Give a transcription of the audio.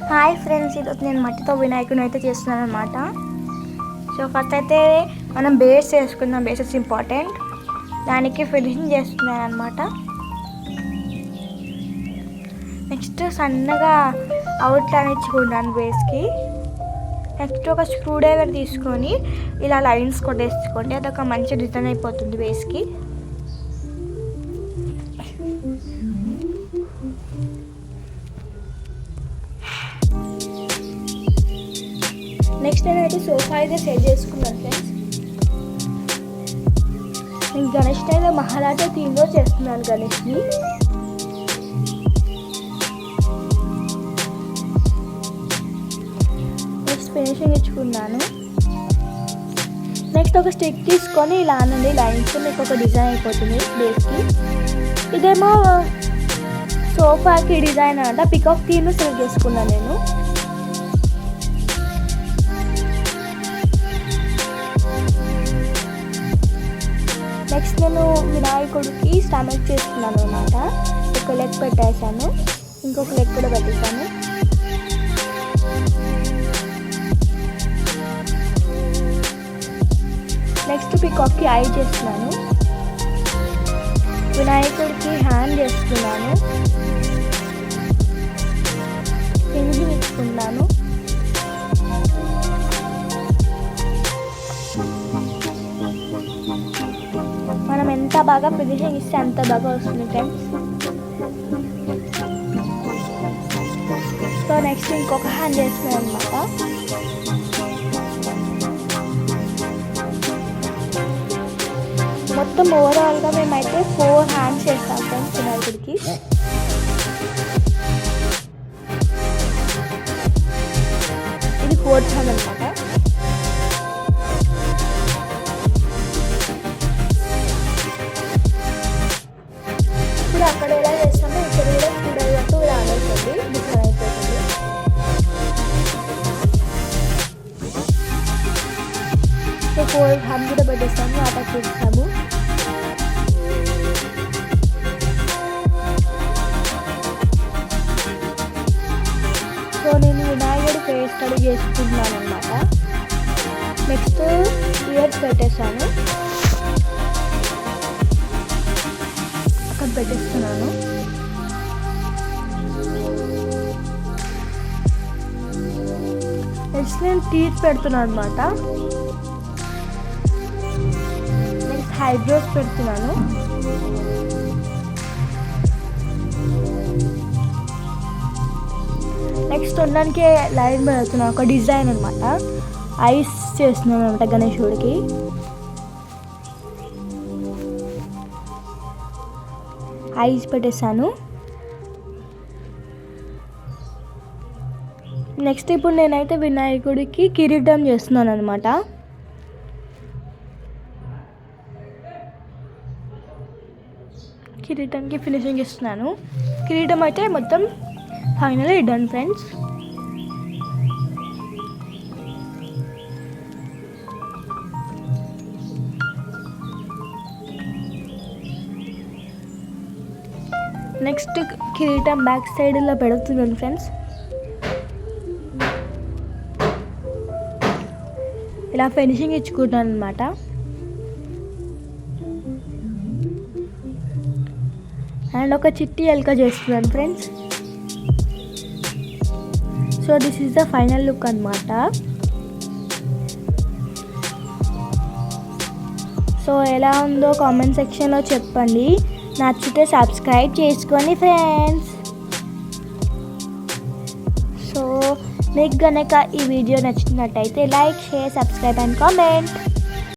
Hi friends, ఈరోజు నేను మట్టితో వినాయకుడిని అయితే చేస్తున్నాను అనమాట. సో ఫస్ట్ అయితే మనం బేస్ చేసుకుందాం. Bases important. దానికి ఫినిషింగ్ చేస్తున్నాను అనమాట. నెక్స్ట్ సన్నగా అవుట్లైన్ ఇచ్చుకుంటాను బేస్కి. నెక్స్ట్ ఒక స్క్రూ డ్రైవర్ తీసుకొని ఇలా లైన్స్ కొట్టేసుకోండి. అదొక మంచి డిజైన్ అయిపోతుంది బేస్కి. నెక్స్ట్ నేనైతే సోఫా అయితే సెట్ చేసుకున్నాను ఫ్రెండ్స్. నేను గణేష్ అయితే మహారాజా థీమ్లో చేస్తున్నాను. గణేష్ని నెక్స్ట్ ఫినిషింగ్ ఇచ్చుకున్నాను. నెక్స్ట్ ఒక స్టిక్ తీసుకొని ఇలా అనండి లైన్స్, మీకు ఒక డిజైన్ అయిపోతుంది బేస్కి. ఇదేమో సోఫాకి డిజైన్ అంట. పికాక్ థీమ్ సెలెక్ట్ చేసుకున్నాను నేను. నెక్స్ట్ నేను వినాయకుడికి స్టమక్ చేసుకున్నాను అనమాట. ఒక లెగ్ పెట్టేసాను, ఇంకొక లెగ్ కూడా పెట్టేసాను. నెక్స్ట్ పికాక్కి ఐ చేస్తున్నాను. వినాయకుడికి హ్యాండ్ చేస్తున్నాను. ఫినిషింగ్ ఇచ్చుకున్నాను. మనం ఎంత బాగా ఫినిషింగ్ ఇస్తే అంత బాగా వస్తుంది ఫ్రెండ్స్. సో నెక్స్ట్ ఇంకొక హ్యాండ్ చేస్తున్నాను అనమాట. మొత్తం ఓవరాల్గా మేమైతే 4 హ్యాండ్స్ చేస్తాం ఫ్రెండ్స్ వినాయకుడికి. ఇది 4th హ్యాండ్ అనమాట. అక్కడ ఎలా చేస్తామో ఇక్కడ కూడా చూడగట్టు ఇలా అనేస్తుంది, డిఫరెంట్ అయిపోతుంది. సో 4 హ్యాండ్ కూడా పెట్టేస్తాము, అటాక్ చేస్తాము. సో నేను వినాయకుడి ఫేస్ స్టడీ చేసుకుంటున్నాను అనమాట. నెక్స్ట్ ఇయర్స్ పెట్టేస్తాను, పెట్టేస్తున్నాను. నెక్స్ట్ నేను టీత్ పెడుతున్నాను అనమాట. నెక్స్ట్ హైబ్రోస్ పెడుతున్నాను. నెక్స్ట్ ఉండడానికి లైన్ పెడుతున్నాను, ఒక డిజైన్ అనమాట. ఐస్ చేస్తున్నాను అనమాట గణేశుడికి. ఐస్ పెట్టేసాను. నెక్స్ట్ ఇప్పుడు నేనైతే వినాయకుడికి కిరీటం చేస్తున్నాను అనమాట. కిరీటంకి ఫినిషింగ్ ఇస్తున్నాను. కిరీటం అయితే మొత్తం ఫైనల్ డన్ ఫ్రెండ్స్. నెక్స్ట్ కిరీటం బ్యాక్ సైడ్ ఇలా పెడుతున్నాను ఫ్రెండ్స్. ఇలా ఫినిషింగ్ ఇచ్చుకుంటాను అనమాట. అండ్ ఒక చిట్టి ఎలుక చేస్తున్నాను friends. So this is the final look అనమాట. సో ఎలా ఉందో కామెంట్ సెక్షన్లో చెప్పండి. నచ్చితే సబ్స్క్రైబ్ చేసుకోండి ఫ్రెండ్స్. సో మీకు కనుక ఈ వీడియో నచ్చినట్టయితే like, share, subscribe and comment.